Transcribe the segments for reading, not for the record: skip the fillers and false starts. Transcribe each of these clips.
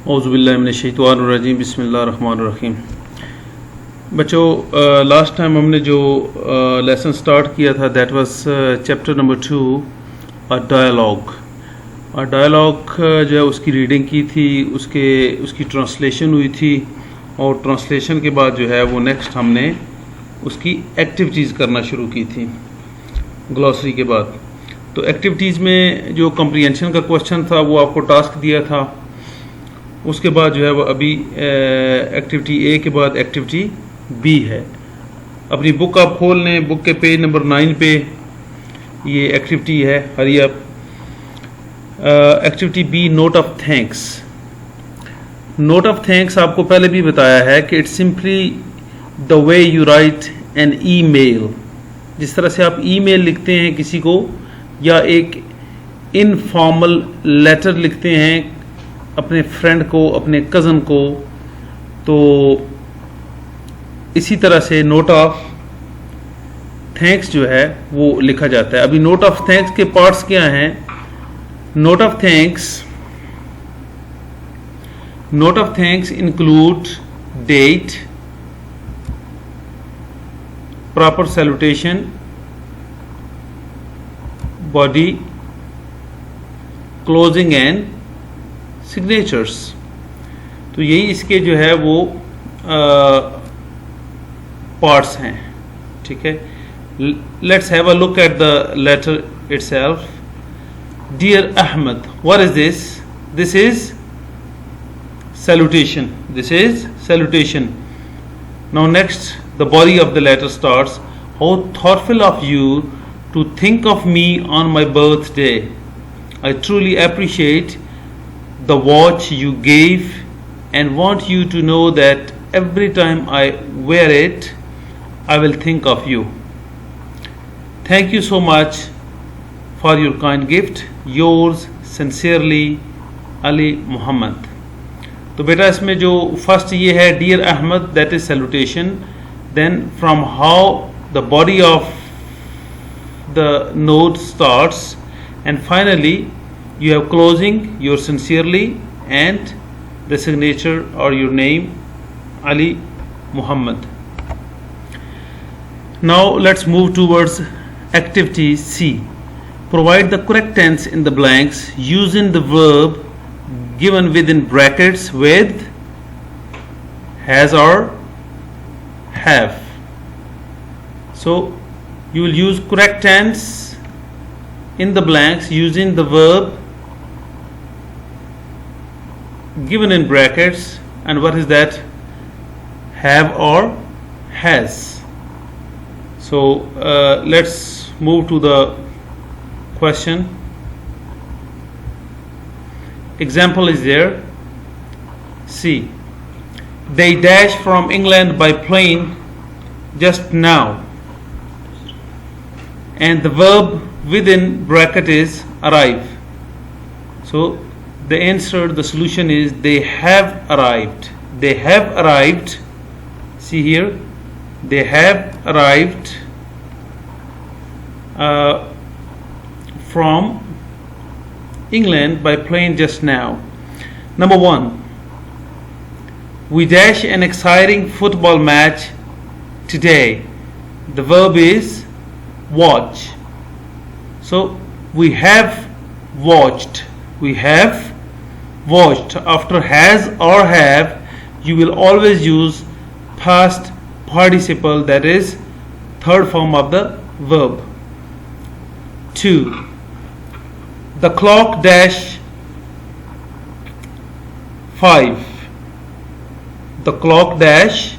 औज़ुबिल्लाहिमिनश्शैतानिर्रजीम बिस्मिल्लाहिर्रहमानिर्रहीम। बच्चों, last time हमने जो लेसन स्टार्ट किया था that was chapter number 2 a dialogue. Dialogue जो है उसकी रीडिंग की थी, उसकी ट्रांसलेशन हुई थी और ट्रांसलेशन के बाद जो है वो नेक्स्ट हमने उसकी एक्टिविटीज़ करना शुरू की थी ग्लॉसरी के बाद। तो एक्टिविटीज़ में जो कम्प्रीहेंशन का क्वेश्चन था वो आपको टास्क दिया था। उसके बाद जो है वो अभी एक्टिविटी ए के बाद एक्टिविटी बी है। अपनी बुक आप खोल लें, बुक के पेज नंबर 9 पे ये एक्टिविटी है। Hurry up. Activity B, note of thanks. Note of thanks आपको पहले भी बताया है कि it's simply the way you write an email. जिस तरह से आप ईमेल लिखते हैं किसी को या एक इनफॉर्मल लेटर लिखते हैं अपने फ्रेंड को, अपने कज़न को, तो इसी तरह से नोट ऑफ थैंक्स जो है वो लिखा जाता है। अभी नोट ऑफ थैंक्स के पार्ट्स क्या हैं? Note of thanks include date, proper salutation, body, closing and signatures. तो यही इसके जो है वो पार्ट्स हैं। ठीक है, let's have a look at the letter itself. Dear Ahmed, what is this? This is salutation. This is salutation. Now next, the body of the letter starts, how thoughtful of you to think of me on my birthday. I truly appreciate the watch you gave and want you to know that every time I wear it, I will think of you. Thank you so much for your kind gift. Yours sincerely, Ali Muhammad. तो बेटा इसमें जो first ये है dear Ahmed, that is salutation. Then from how the body of the note starts and finally you have closing your sincerely and the signature or your name Ali Muhammad. Now let's move towards activity C. Provide the correct tense in the blanks using the verb given within brackets with has or have. So you will use correct tense in the blanks using the verb given in brackets, and what is that? Have or has. So let's move to the question. Example is there. See, they dashed from England by plane just now, and the verb within bracket is arrive. So the answer, the solution is they have arrived. They have arrived. See here, they have arrived from England by plane just now. Number 1, we dash an exciting football match today. The verb is watch. So we have watched. We have watched. After has or have, you will always use past participle, that is third form of the verb. 2, the clock dash 5. The clock dash.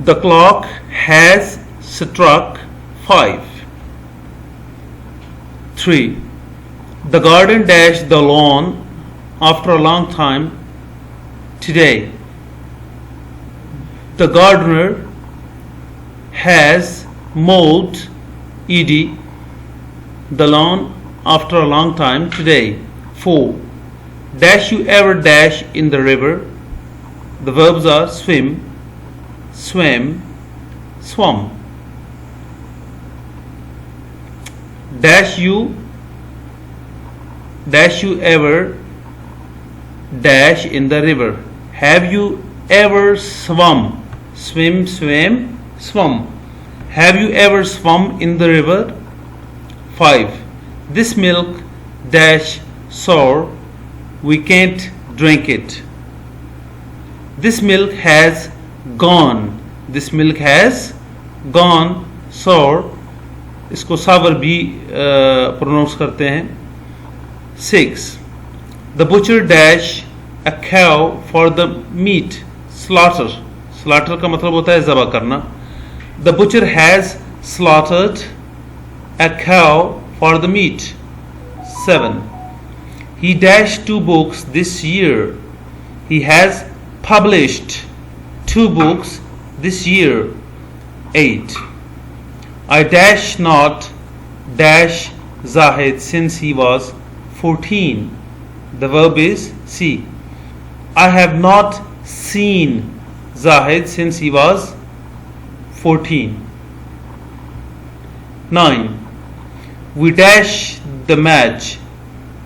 The clock has struck 5. 3, the garden dash the lawn after a long time today. The gardener has mowed ed the lawn after a long time today. 4, dash you ever dash in the river. The verbs are swim, swam, swum. Dash you ever dash in the river. Have you ever swum? Swim, swam, swum. Have you ever swum in the river? 5. This milk dash sour. We can't drink it. This milk has gone. This milk has gone sour. इसको sour भी pronounce करते हैं. 6. The butcher dash a cow for the meat. Slaughter. Slaughter का मतलब होता है ज़बह करना. The butcher has slaughtered a cow for the meat. 7. He dashed 2 books this year. He has published 2 books this year. 8. I dash not dash Zahid since he was 14. The verb is see. I have not seen Zahid since he was 14. 9. We dash the match.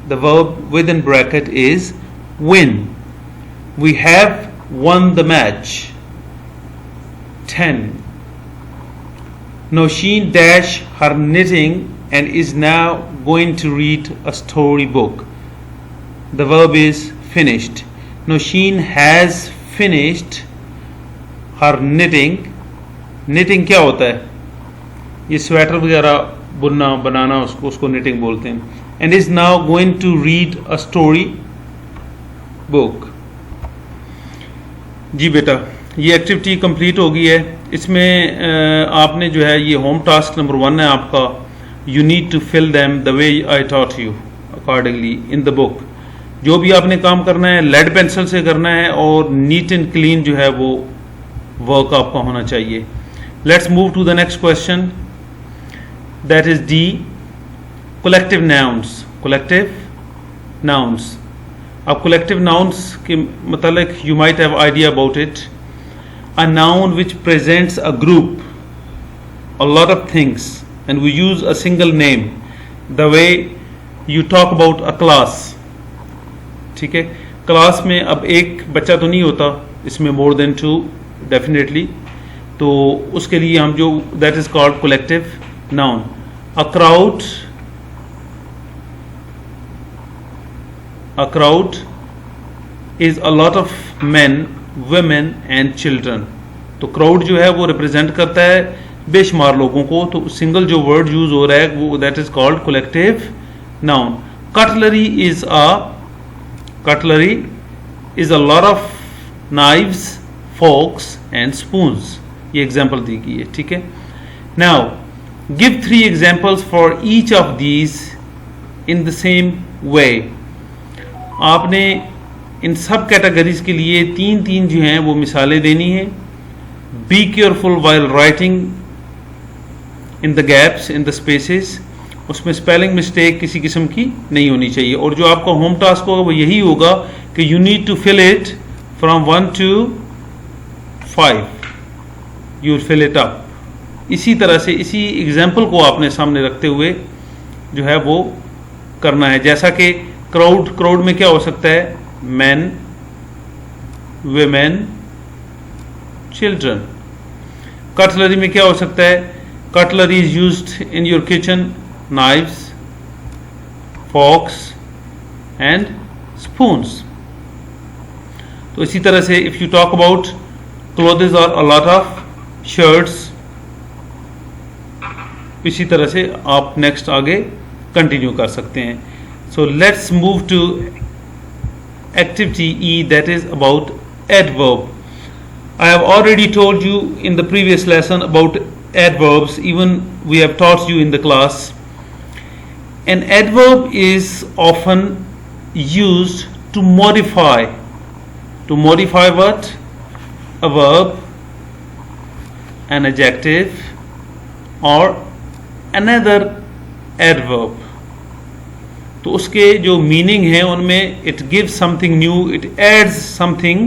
The verb within bracket is win. We have won the match. 10. Nosheen dash her knitting and is now going to read a story book. The verb is finished. Nosheen has finished her knitting. Knitting क्या होता है? ये sweater वगैरह बुनना बनाना उसको knitting बोलते हैं. And is now going to read a story book. जी बेटा, ये एक्टिविटी कंप्लीट हो गई है. इसमें आपने जो है ये होम टास्क नंबर 1 है आपका. You need to fill them the way I taught you accordingly in the book. जो भी आपने काम करना है लेड पेंसिल से करना है और नीट एंड क्लीन जो है वो वर्क आपका होना चाहिए. Let's move to the next question, that is D, collective nouns. Collective nouns. अब कलेक्टिव नाउन्स के मतलब you might have idea about it. A noun which presents a group, a lot of things, and we use a single name. The way you talk about a class. ठीक है, class में अब एक बच्चा तो नहीं होता, इसमें more than 2 definitely. तो उसके लिए हम जो that is called collective noun. A crowd is a lot of men, women and children. तो क्राउड जो है वो रिप्रेजेंट करता है बेशुमार लोगों को. तो सिंगल जो वर्ड यूज हो रहा है वो that is called collective noun. Cutlery is a lot of knives, forks and spoons. ये एग्जांपल दी गई है. ठीक है. Now give 3 examples for each of these in the same way. आपने इन सब कैटेगरीज के लिए 3 जो हैं वो मिसालें देनी है. Be careful while writing in the gaps, in the spaces. उसमें स्पेलिंग मिस्टेक किसी किस्म की नहीं होनी चाहिए. और जो आपका होम टास्क होगा वो यही होगा कि you need to fill it from 1 to 5. You fill it up. इसी तरह से इसी एग्जाम्पल को आपने सामने रखते हुए जो है वो करना है. जैसा कि क्राउड में क्या हो सकता है? Men, women, children. Cutlery में क्या हो सकता है? Cutlery is used in your kitchen. Knives, forks and spoons. तो इसी तरह से if you talk about clothes or a lot of shirts, इसी तरह से आप नेक्स्ट आगे कंटिन्यू कर सकते हैं. So let's move to activity E, that is about adverb. I have already told you in the previous lesson about adverbs. Even we have taught you in the class. An adverb is often used to modify what? A verb, an adjective or another adverb. तो उसके जो meaning है उनमें it gives something new, it adds something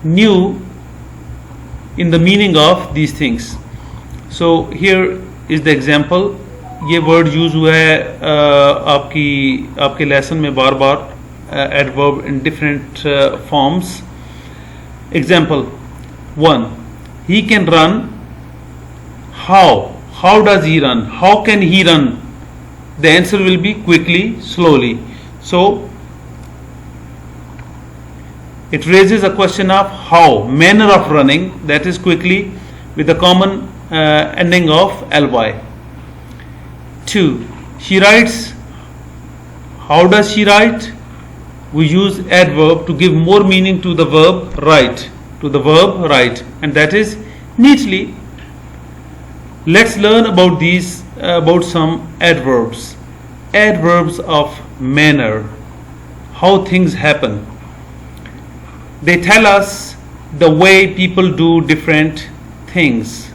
new in the meaning of these things. So here is the example. ये word use हुआ है आपके lesson में बार बार adverb in different forms. Example 1. He can run. How does he run? How can he run? The answer will be quickly, slowly. So it raises a question of how, manner of running, that is quickly, with the common ending of ly. 2. She writes. How does she write? We use adverb to give more meaning to the verb write, and that is neatly. Let's learn about some adverbs. Adverbs of manner, how things happen. They tell us the way people do different things.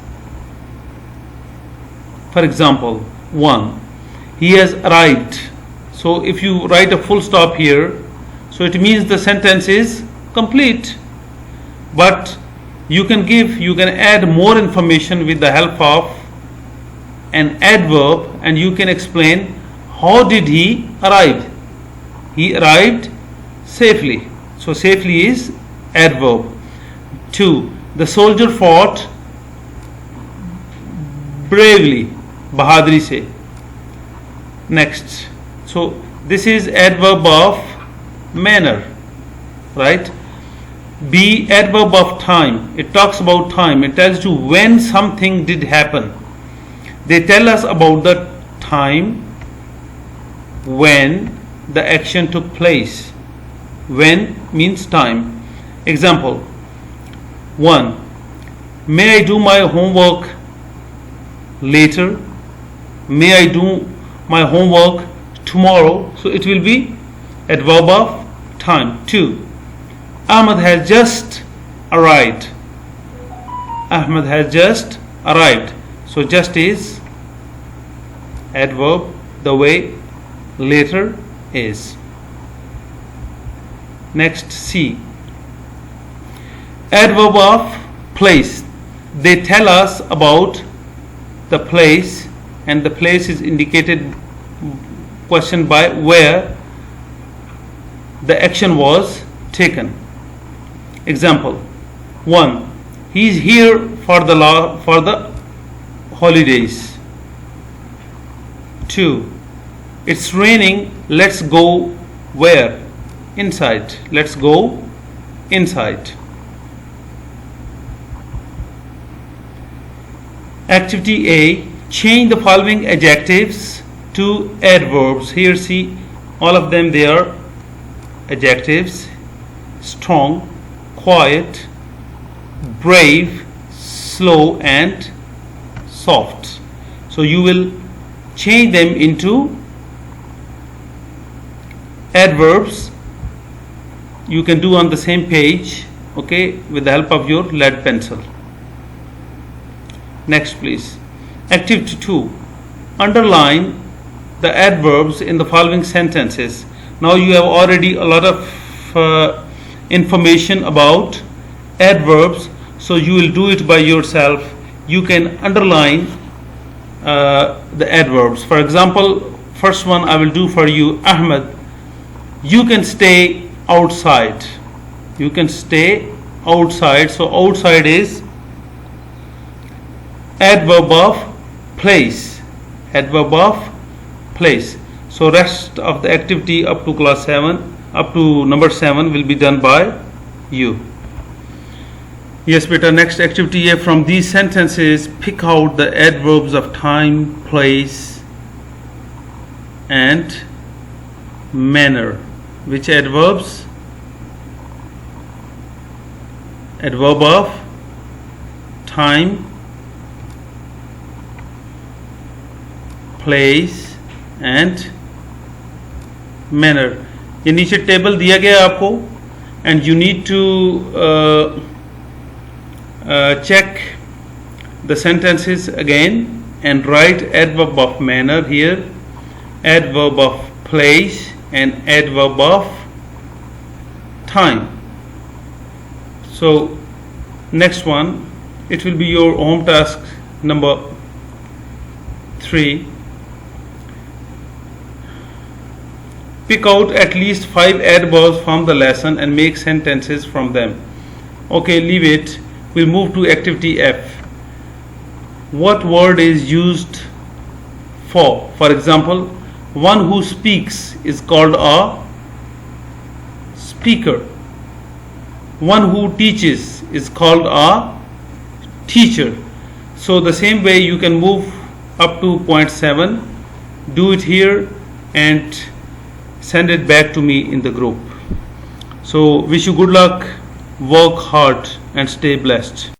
For example, 1. He has arrived. So if you write a full stop here, so it means the sentence is complete. But you can add more information with the help of an adverb, and you can explain how did he arrive. He arrived safely. So safely is adverb. 2. The soldier fought bravely, bahadri se. Next. So this is adverb of manner, right? B, adverb of time. It talks about time. It tells you when something did happen. They tell us about the time when the action took place. When means time. Example 1. May I do my homework later? May I do my homework tomorrow? So it will be adverb of time. 2. Ahmed has just arrived. Ahmed has just arrived. So just is adverb the way later is. Next, C. Adverb of place. They tell us about the place, and the place is indicated question by where the action was taken. Example 1. He is here for the holidays. 2. It's raining. Let's go where? Inside. Let's go inside. Activity A. Change the following adjectives to adverbs. Here see all of them, they are adjectives. Strong, quiet, brave, slow, and soft. So you will change them into adverbs. You can do on the same page, okay, with the help of your lead pencil. Next, please. Activity 2. Underline the adverbs in the following sentences. Now you have already a lot of information about adverbs, so you will do it by yourself. You can underline the adverbs. For example, first one I will do for you. Ahmed, you can stay outside. You can stay outside. So outside is adverb of place. Adverb of place. So rest of the activity up to class 7, up to number 7 will be done by you. Yes, beta. Next activity A. From these sentences, pick out the adverbs of time, place, and manner. Which adverbs? Adverb of time, place, and manner. ये नीचे table दिया गया है आपको, and you need to check the sentences again and write adverb of manner here, adverb of place, and adverb of time. So next one, it will be your home task number 3. Pick out at least 5 adverbs from the lesson and make sentences from them. Okay, leave it. We'll move to activity F. What word is used for? For example, one who speaks is called a speaker. One who teaches is called a teacher. So the same way you can move up to point 7, do it here and send it back to me in the group. So wish you good luck, work hard and stay blessed.